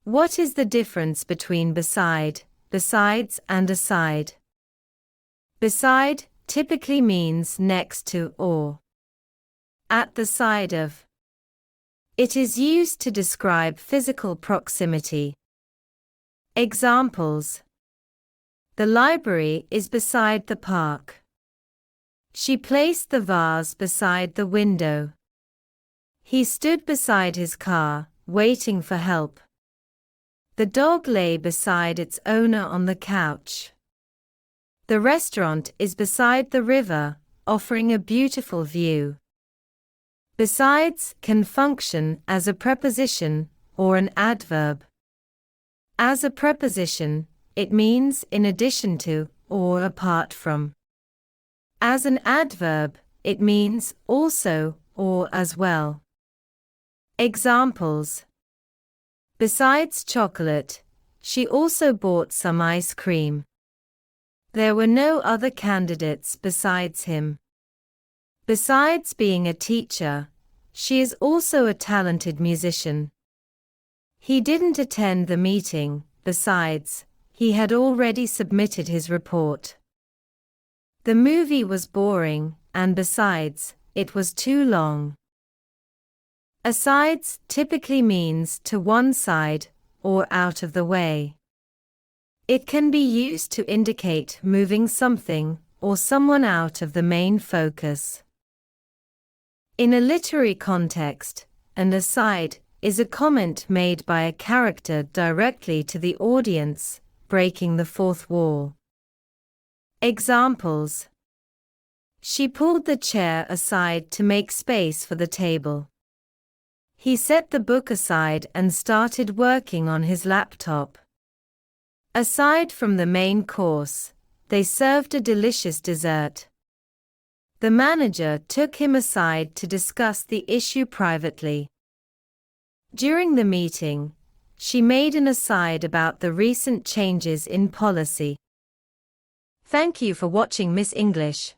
What is the difference between beside, besides and aside? Beside typically means next to or at the side of. It is used to describe physical proximity. Examples: the library is beside the park. She placed the vase beside the window. He stood beside his car, waiting for help. The dog lay beside its owner on the couch. The restaurant is beside the river, offering a beautiful view. Besides can function as a preposition or an adverb. As a preposition, it means in addition to or apart from. As an adverb, it means also or as well. Examples: besides chocolate, she also bought some ice cream. There were no other candidates besides him. Besides being a teacher, she is also a talented musician. He didn't attend the meeting, besides, he had already submitted his report. The movie was boring, and besides, it was too long. Asides typically means to one side, or out of the way. It can be used to indicate moving something, or someone out of the main focus. In a literary context, an aside is a comment made by a character directly to the audience, breaking the fourth wall. Examples: she pulled the chair aside to make space for the table. He set the book aside and started working on his laptop. Aside from the main course, they served a delicious dessert. The manager took him aside to discuss the issue privately. During the meeting, she made an aside about the recent changes in policy. Thank you for watching Miss English.